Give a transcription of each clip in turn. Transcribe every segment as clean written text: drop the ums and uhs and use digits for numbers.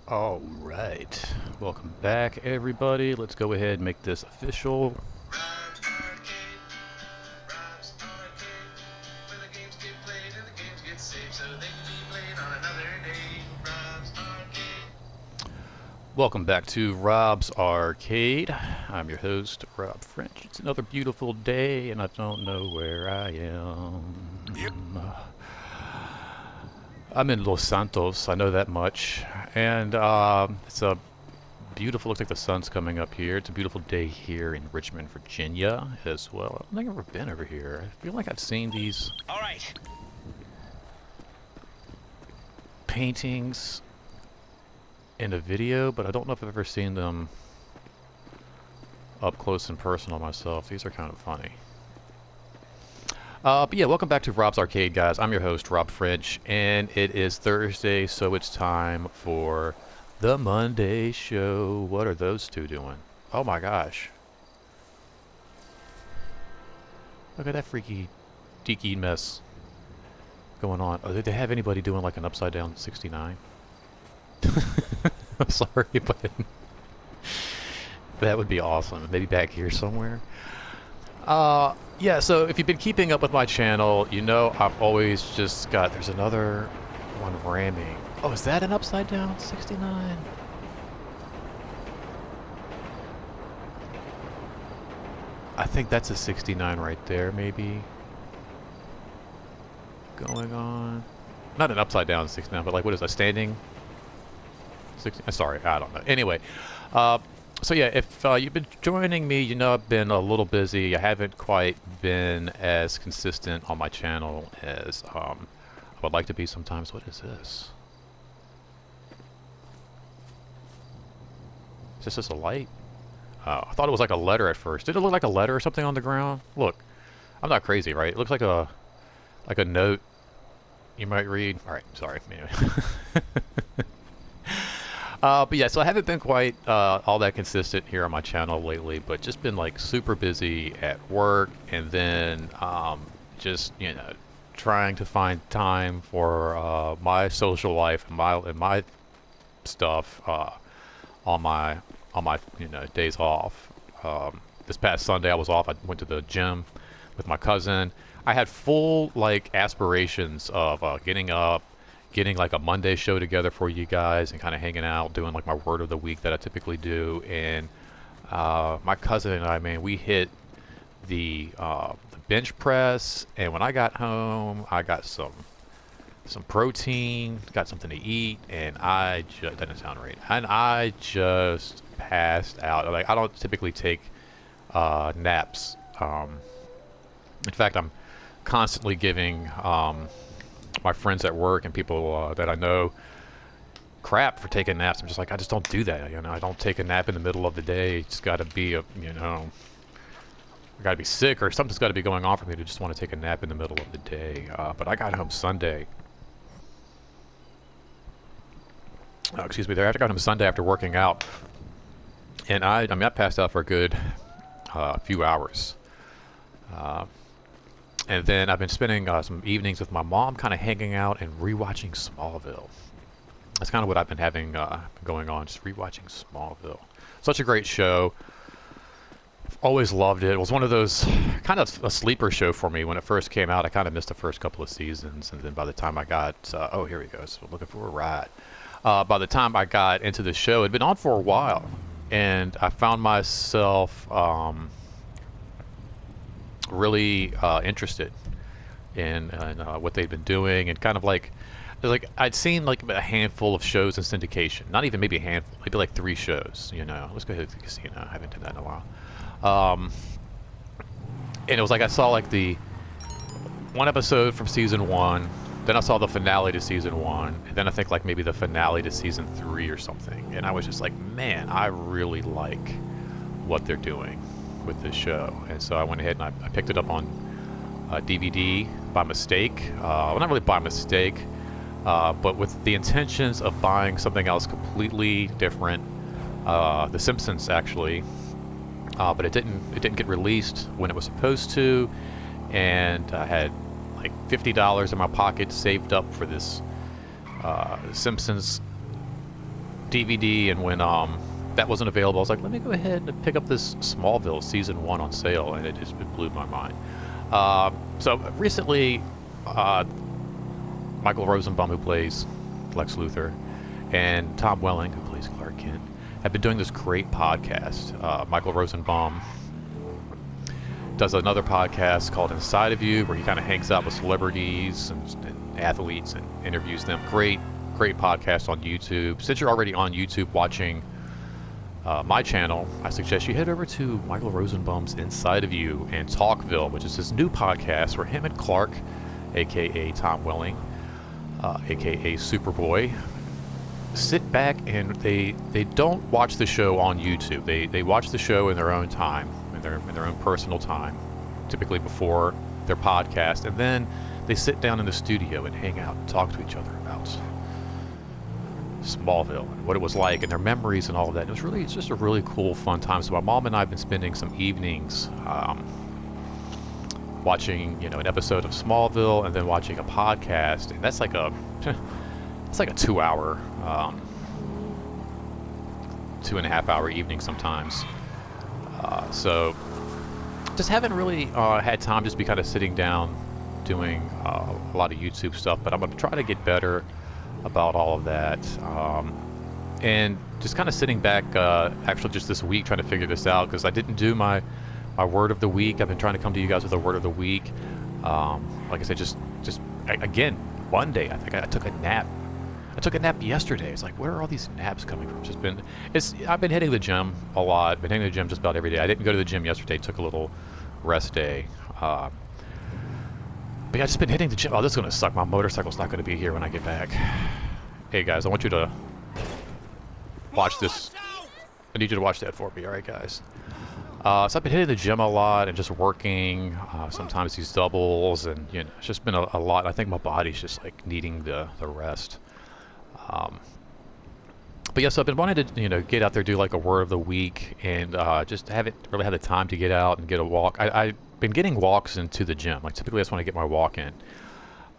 All right, welcome back, everybody. Let's go ahead and make this official. Rob's Arcade, Rob's Arcade, where the games get played and the games get saved so they can be played on another day. Rob's Arcade. Welcome back to Rob's Arcade. I'm your host, Rob French. It's another beautiful day, and I don't know where I Yep. am. I'm in Los Santos. I know that much, and it's a beautiful. Looks like the sun's coming up here. It's a beautiful day here in Richmond, Virginia, as well. I don't think I've ever been over here. I feel like I've seen these All right. paintings in a video, but I don't know if I've ever seen them up close and personal myself. These are kind of funny. But yeah, welcome back to Rob's Arcade, guys. I'm your host, Rob French, and it is Thursday, so it's time for the Monday show. What are those two doing? Oh my gosh. Look at that freaky, deaky mess going on. Oh, did they have anybody doing like an upside down 69? I'm sorry, but that would be awesome. Maybe back here somewhere. Yeah, so if you've been keeping up with my channel, you know I've always just got, there's another one ramming. Oh, is that an upside down 69? I think that's a 69 right there, maybe. Going on. Not an upside down 69, but like, what is that, standing? 60, sorry, I don't know. Anyway, so yeah, if you've been joining me, you know I've been a little busy. I haven't quite been as consistent on my channel as I would like to be sometimes. What is this? Is this just a light? I thought it was like a letter at first. Did it look like a letter or something on the ground? Look, I'm not crazy, right? It looks like a note you might read. All right, sorry. Anyway. But yeah, so I haven't been quite all that consistent here on my channel lately, but just been like super busy at work, and then just trying to find time for my social life and my stuff on my days off. This past Sunday I was off. I went to the gym with my cousin. I had full like aspirations of getting up, getting like a Monday show together for you guys and kind of hanging out, doing like my word of the week that I typically do. And my cousin and I, man, we hit the bench press. And when I got home, I got some protein, got something to eat, and I just, that didn't sound right. And I just passed out. Like, I don't typically take naps. In fact, I'm constantly giving my friends at work and people that I know crap for taking naps. I'm just like, I just don't do that. I don't take a nap in the middle of the day. It's got to be I got to be sick or something's got to be going on for me to just want to take a nap in the middle of the day. But I got home Sunday. Excuse me. I got home Sunday after working out, and I passed out for a good few hours. And then I've been spending some evenings with my mom, kind of hanging out and rewatching Smallville. That's kind of what I've been having going on, just rewatching Smallville. Such a great show. Always loved it. It was one of those kind of a sleeper show for me when it first came out. I kind of missed the first couple of seasons, and then by the time I got, oh, here we go. So looking for a ride. By the time I got into the show, it had been on for a while, and I found myself really interested in what they'd been doing, and kind of like I'd seen like a handful of shows in syndication, not even maybe a handful, maybe like 3 shows. Let's go ahead to the casino. I haven't done that in a while. And it was like I saw like the one episode from season 1, then I saw the finale to season 1, and then I think like maybe the finale to season 3 or something, and I was just like, man, I really like what they're doing with this show. And so I went ahead and I picked it up on DVD by mistake. Well, not really by mistake, but with the intentions of buying something else completely different. The Simpsons, actually, but it didn't get released when it was supposed to, and I had like $50 in my pocket saved up for this Simpsons DVD, and when that wasn't available, I was like, let me go ahead and pick up this Smallville season 1 on sale, and it blew my mind. So recently, Michael Rosenbaum, who plays Lex Luthor, and Tom Welling, who plays Clark Kent, have been doing this great podcast. Michael Rosenbaum does another podcast called Inside of You, where he kind of hangs out with celebrities and athletes and interviews them. Great podcast on YouTube. Since you're already on YouTube watching my channel, I suggest you head over to Michael Rosenbaum's Inside of You and Talkville, which is his new podcast where him and Clark, aka Tom Welling, aka Superboy, sit back and they don't watch the show on YouTube. They watch the show in their own time, in their own personal time, typically before their podcast, and then they sit down in the studio and hang out and talk to each other about Smallville and what it was like and their memories and all of that. It's just a really cool, fun time. So my mom and I have been spending some evenings watching, an episode of Smallville and then watching a podcast, and that's like a 2-hour, 2.5 hour evening sometimes. So just haven't really had time just be kind of sitting down doing a lot of YouTube stuff, but I'm going to try to get better about all of that. And just kind of sitting back, actually just this week trying to figure this out, because I didn't do my word of the week. I've been trying to come to you guys with a word of the week. Like I said, again, Monday, I think I took a nap. I took a nap yesterday. It's like, where are all these naps coming from? I've been hitting the gym a lot. Been hitting the gym just about every day. I didn't go to the gym yesterday. Took a little rest day. But yeah, I've just been hitting the gym. Oh, this is going to suck. My motorcycle's not going to be here when I get back. Hey, guys, I want you to watch this. I need you to watch that for me. All right, guys. So I've been hitting the gym a lot and just working. Sometimes these doubles, and it's just been a lot. I think my body's just like needing the rest. But yes, I've been wanting to get out there, do like a word of the week, and just haven't really had the time to get out and get a walk. I've been getting walks into the gym. Like typically that's when I get my walk in.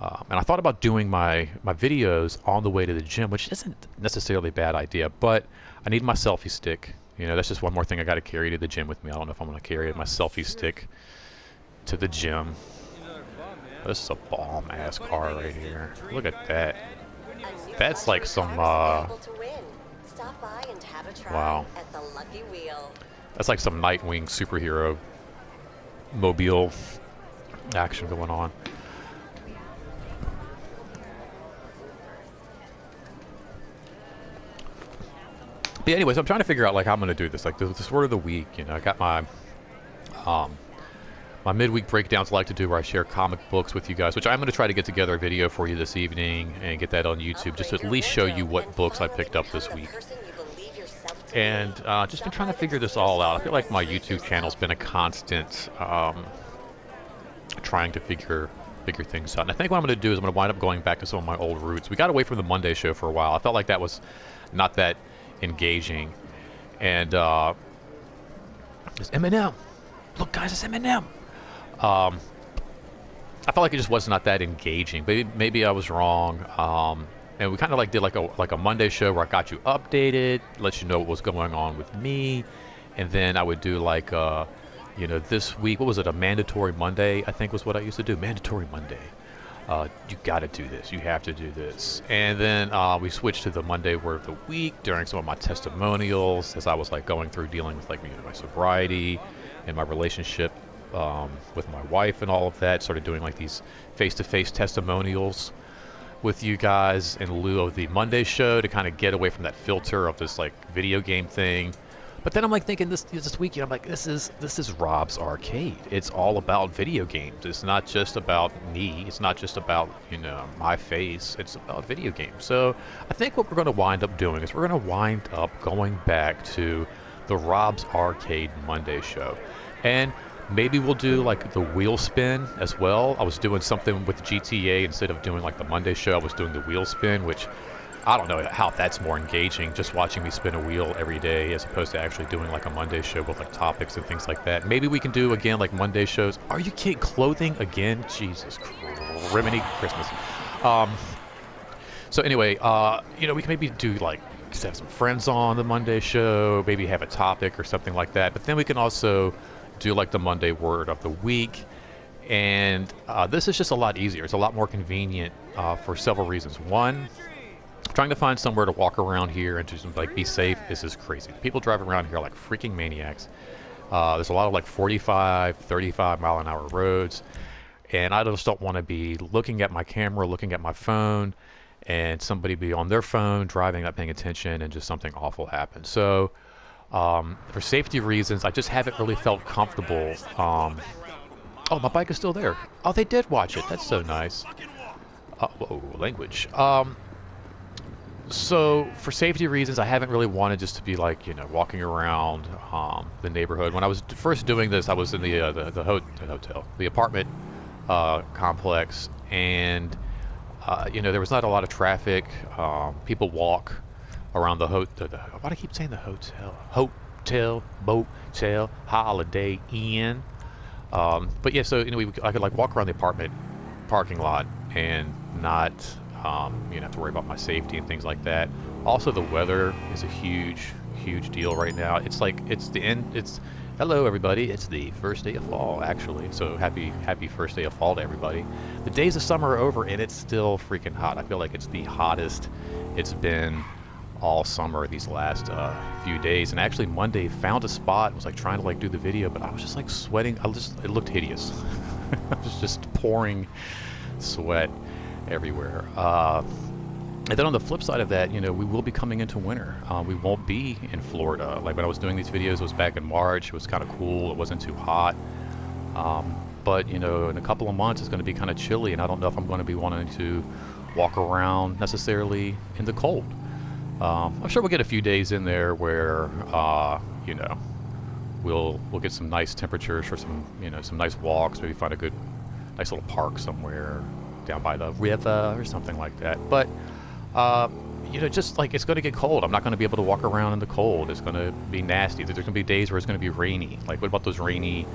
And I thought about doing my videos on the way to the gym, which isn't necessarily a bad idea, but I need my selfie stick. That's just one more thing I got to carry to the gym with me. I don't know if I'm going to carry my selfie stick to the gym. Oh, this is a bomb-ass car right here. Look at that. That's like some, wow. That's like some Nightwing superhero mobile action going on. But anyways, I'm trying to figure out like how I'm going to do this. Like this word of the week, I got my my midweek breakdowns I like to do where I share comic books with you guys, which I'm going to try to get together a video for you this evening and get that on YouTube just to at least show you what books I picked up this week. And just been trying to figure this all out. I feel like my YouTube channel's been a constant trying to figure things out. And I think what I'm going to do is I'm going to wind up going back to some of my old roots. We got away from the Monday show for a while. I felt like that was not that engaging. And it's Eminem. Look, guys, it's Eminem. I felt like it just was not that engaging, but maybe I was wrong. And we kind of like did like a Monday show where I got you updated, let you know what was going on with me, and then I would do like this week, what was it, a mandatory Monday, I think was what I used to do. Mandatory Monday. You got to do this. You have to do this. And then we switched to the Monday word of the week during some of my testimonials as I was like going through dealing with like my sobriety and my relationship with my wife and all of that. Started doing like these face-to-face testimonials with you guys in lieu of the Monday show to kind of get away from that filter of this like video game thing. But then I'm like thinking this week, I'm like, this is Rob's Arcade. It's all about video games. It's not just about me. It's not just about my face. It's about video games. So I think what we're going to wind up doing is we're going to wind up going back to the Rob's Arcade Monday show, and maybe we'll do like the wheel spin as well. I was doing something with GTA instead of doing like the Monday show. I was doing the wheel spin, which I don't know how that's more engaging, just watching me spin a wheel every day as opposed to actually doing like a Monday show with like topics and things like that. Maybe we can do again like Monday shows. Are you kidding? Clothing again? Jesus Christ. Christmas. So anyway, we can maybe do like just have some friends on the Monday show, maybe have a topic or something like that. But then we can also do like the Monday word of the week. And this is just a lot easier. It's a lot more convenient for several reasons. One, trying to find somewhere to walk around here and just like be safe. This is crazy. People driving around here like freaking maniacs. There's a lot of like 45, 35 mile an hour roads. And I just don't want to be looking at my camera, looking at my phone, and somebody be on their phone, driving, not paying attention, and just something awful happens. So, for safety reasons, I just haven't really felt comfortable. Oh, my bike is still there. Oh, they did watch it. That's so nice. Whoa, language. So, for safety reasons, I haven't really wanted just to be like, walking around the neighborhood. When I was first doing this, I was in the hotel, the apartment complex, and there was not a lot of traffic. People walk around why do I keep saying the hotel, motel, Holiday Inn. But yeah, so I could like walk around the apartment parking lot and not have to worry about my safety and things like that. Also, the weather is a huge deal right now. It's like it's the end. Hello everybody. It's the first day of fall actually. So happy first day of fall to everybody. The days of summer are over and it's still freaking hot. I feel like it's the hottest it's been all summer these last few days. And actually Monday found a spot. Was like trying to like do the video, but I was just like sweating. It looked hideous. I was just pouring sweat everywhere. And then on the flip side of that, we will be coming into winter. We won't be in Florida. Like when I was doing these videos, it was back in March. It was kind of cool. It wasn't too hot. But, in a couple of months, it's going to be kind of chilly, and I don't know if I'm going to be wanting to walk around necessarily in the cold. I'm sure we'll get a few days in there where, we'll get some nice temperatures for some nice walks. Maybe find a good, nice little park somewhere down by the river or something like that. But just like it's going to get cold. I'm not going to be able to walk around in the cold. It's going to be nasty. There's going to be days where it's going to be rainy. Like what about those rainy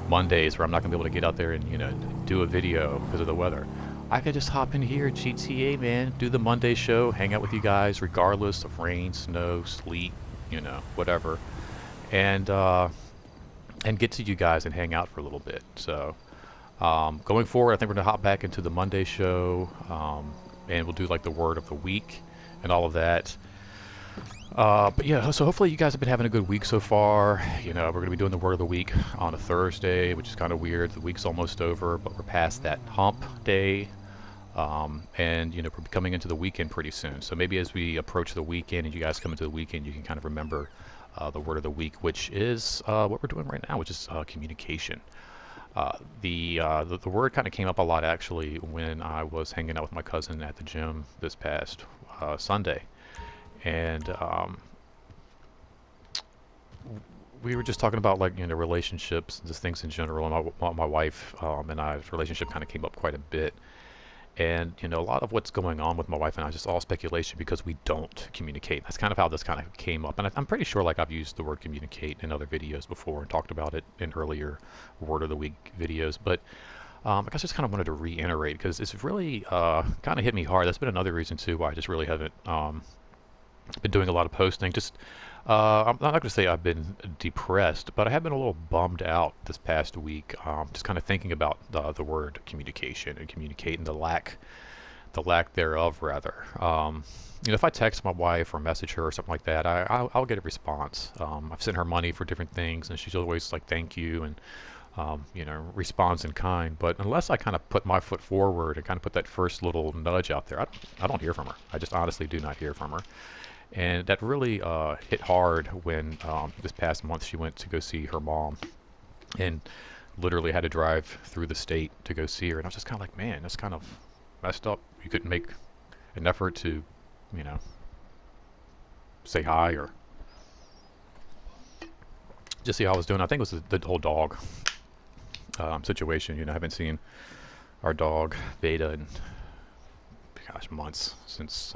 Mondays where I'm not going to be able to get out there and do a video because of the weather? I could just hop in here, GTA, man, do the Monday show, hang out with you guys regardless of rain, snow, sleet, whatever, and get to you guys and hang out for a little bit. So going forward, I think we're going to hop back into the Monday show, and we'll do like the word of the week and all of that. But yeah, so hopefully you guys have been having a good week so far. We're going to be doing the word of the week on a Thursday, which is kind of weird. The week's almost over, but we're past that hump day. And we're coming into the weekend pretty soon. So maybe as we approach the weekend and you guys come into the weekend, you can kind of remember the word of the week, which is what we're doing right now, which is communication. The word kind of came up a lot actually when I was hanging out with my cousin at the gym this past Sunday, and we were just talking about like relationships, just things in general, and my wife and I's relationship kind of came up quite a bit. And a lot of what's going on with my wife and I is just all speculation because we don't communicate. That's kind of how this kind of came up. And I'm pretty sure like I've used the word communicate in other videos before and talked about it in earlier word of the week videos. But I guess I just kind of wanted to reiterate because it's really kind of hit me hard. That's been another reason too why I just really haven't been doing a lot of posting. Just I'm not going to say I've been depressed, but I have been a little bummed out this past week. Just kind of thinking about the word communication and communicate and the lack thereof, rather. If I text my wife or message her or something like that, I'll get a response. I've sent her money for different things, and she's always like, "Thank you," and responds in kind. But unless I kind of put my foot forward and kind of put that first little nudge out there, I don't hear from her. I just honestly do not hear from her. And that really hit hard when this past month she went to go see her mom and literally had to drive through the state to go see her. And I was just kind of like, man, that's kind of messed up. You couldn't make an effort to, say hi or just see how I was doing. I think it was the whole dog situation. I haven't seen our dog, Beta, in, months, since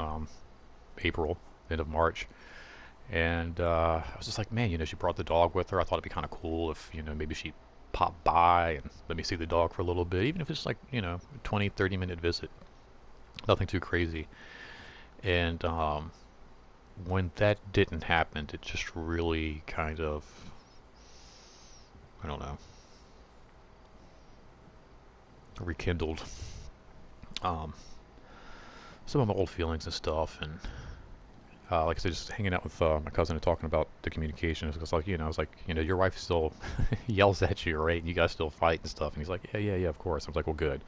April. End of March, and I was just like, man, she brought the dog with her. I thought it'd be kind of cool if maybe she popped by and let me see the dog for a little bit, even if it's like 20-30 minute visit, nothing too crazy. And when that didn't happen, it just really kind of, I don't know, rekindled um, some of my old feelings and stuff. And like I said, just hanging out with my cousin and talking about the communication. It's like, I was like, your wife still yells at you, right? You guys still fight and stuff. And he's like, yeah, yeah, yeah, of course. I was like, well, good,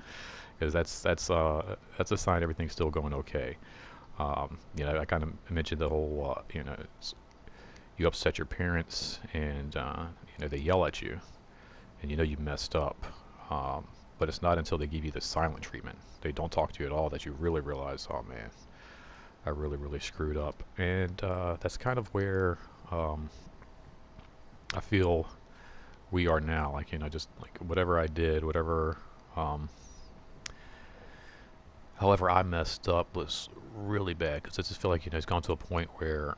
because that's a sign everything's still going okay. I kind of mentioned the whole, you upset your parents, and they yell at you, and you messed up. Um, but it's not until they give you the silent treatment, they don't talk to you at all, that you really realize, oh man, I really, really screwed up. And that's kind of where um, I feel we are now. Like, just like whatever I did, um, however I messed up was really bad. Because I just feel like, it's gone to a point where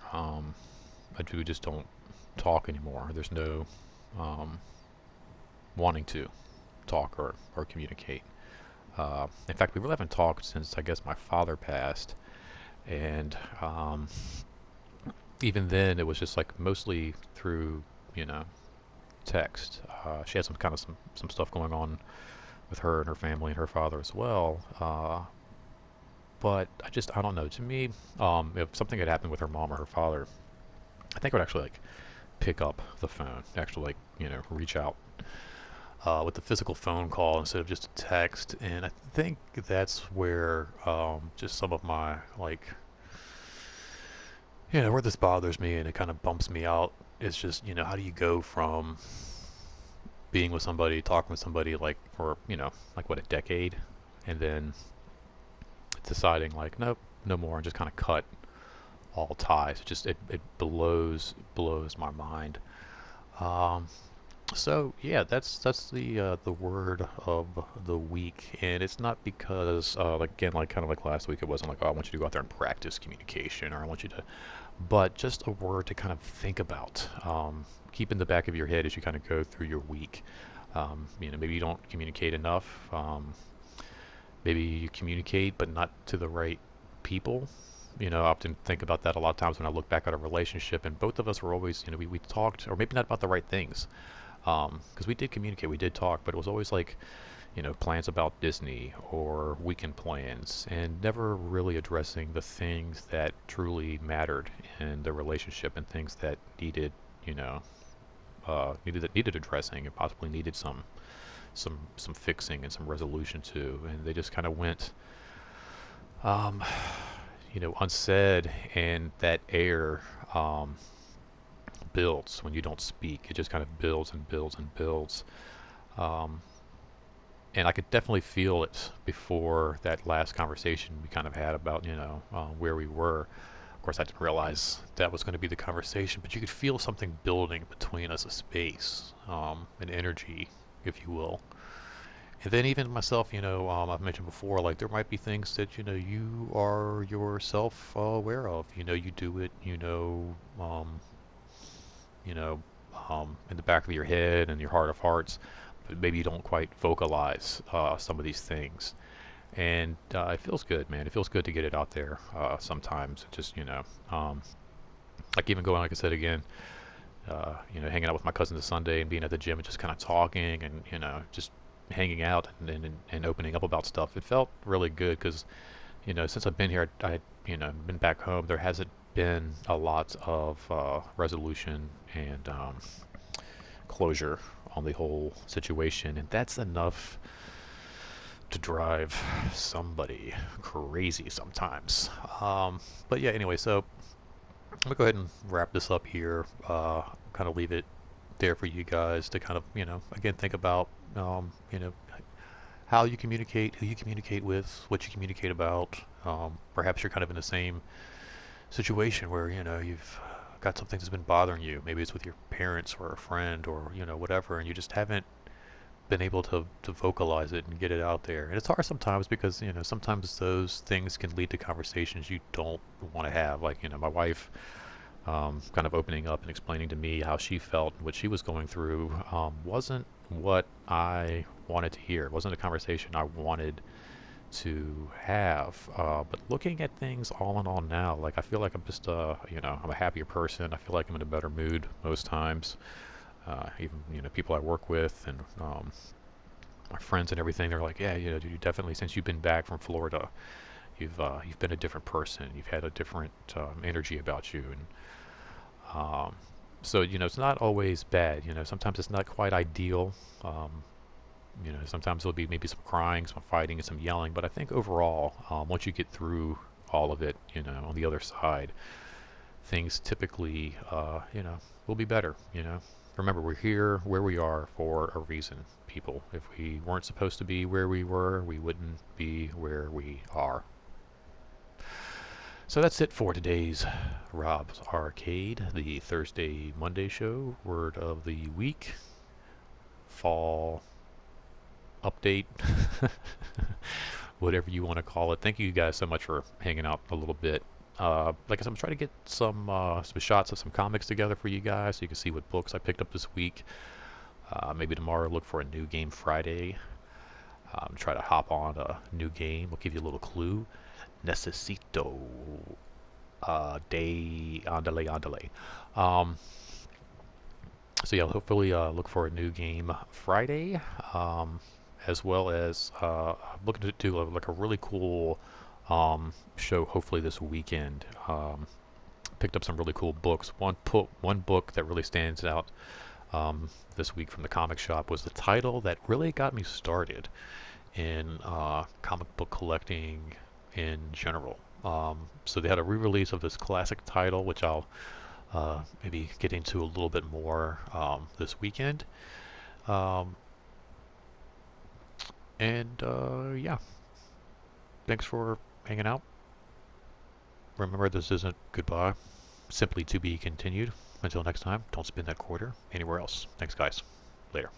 we just don't talk anymore. There's no um, wanting to talk or communicate. In fact, we really haven't talked since, I guess, my father passed. And even then, it was just like mostly through, you know, text. She had some stuff going on with her and her family and her father as well. But I don't know. To me, if something had happened with her mom or her father, I think I would actually like pick up the phone, actually like reach out with the physical phone call instead of just a text. And I think that's where just some of my like where this bothers me and it kind of bumps me out is just how do you go from being with somebody, talking with somebody like for like what, a decade, and then deciding like nope, no more, and just kind of cut all ties. It blows my mind. Um, So yeah, that's the word of the week, and it's not because like again, like kind of like last week, it wasn't like, oh, I want you to go out there and practice communication, or I want you to, but just a word to kind of think about, keep in the back of your head as you kind of go through your week. Maybe you don't communicate enough. Maybe you communicate, but not to the right people. I often think about that a lot of times when I look back at a relationship, and both of us were always, we talked, or maybe not about the right things, because we did communicate, we did talk, but it was always like, plans about Disney or weekend plans, and never really addressing the things that truly mattered in the relationship and things that needed, needed addressing and possibly needed some fixing and some resolution to, and they just kind of went, um, unsaid, and that air builds when you don't speak. It just kind of builds and builds and builds. Um, and I could definitely feel it before that last conversation we kind of had about, where we were. Of course, I didn't realize that was going to be the conversation, but you could feel something building between us, a space, an energy, if you will. And then even myself, I've mentioned before, like there might be things that, you are yourself aware of. You do it, you know, in the back of your head and your heart of hearts, but maybe you don't quite vocalize some of these things. And it feels good, man. It feels good to get it out there sometimes. Just, like even going, like I said again, hanging out with my cousin this Sunday and being at the gym and just kind of talking and, just hanging out and opening up about stuff. It felt really good because, since I've been here, been back home, there hasn't been a lot of resolution and closure on the whole situation, and that's enough to drive somebody crazy sometimes. But yeah, anyway, so I'm gonna go ahead and wrap this up here. Kind of leave it there for you guys to kind of, again, think about, how you communicate, who you communicate with, what you communicate about. Perhaps you're kind of in the same situation where you've got something that's been bothering you. Maybe it's with your parents or a friend or whatever, and you just haven't been able to vocalize it and get it out there. And it's hard sometimes because sometimes those things can lead to conversations you don't want to have. Like my wife kind of opening up and explaining to me how she felt and what she was going through wasn't what I wanted to hear. It wasn't a conversation I wanted to have. But looking at things all in all now, like I feel like I'm just, I'm a happier person. I feel like I'm in a better mood most times. Even people I work with and my friends and everything, they're like, yeah, you definitely since you've been back from Florida, you've been a different person. You've had a different energy about you, and so it's not always bad. Sometimes it's not quite ideal. Sometimes there'll be maybe some crying, some fighting, and some yelling. But I think overall, once you get through all of it, on the other side, things typically, will be better. Remember, we're here where we are for a reason, people. If we weren't supposed to be where we were, we wouldn't be where we are. So that's it for today's Rob's Arcade, the Thursday Monday show. Word of the week, fall update, whatever you want to call it. Thank you guys so much for hanging out a little bit. Like I said, I'm trying to get some shots of some comics together for you guys so you can see what books I picked up this week. Maybe tomorrow look for a new game Friday. Try to hop on a new game. We'll give you a little clue. Necesito de andale andale. So yeah, hopefully look for a new game Friday, as well as I'm looking to do like a really cool show hopefully this weekend. Picked up some really cool books. One book that really stands out this week from the comic shop was the title that really got me started in comic book collecting in general. So they had a re-release of this classic title, which I'll maybe get into a little bit more this weekend. Yeah, thanks for hanging out. Remember, this isn't goodbye, simply to be continued. Until next time, don't spend that quarter anywhere else. Thanks, guys. Later.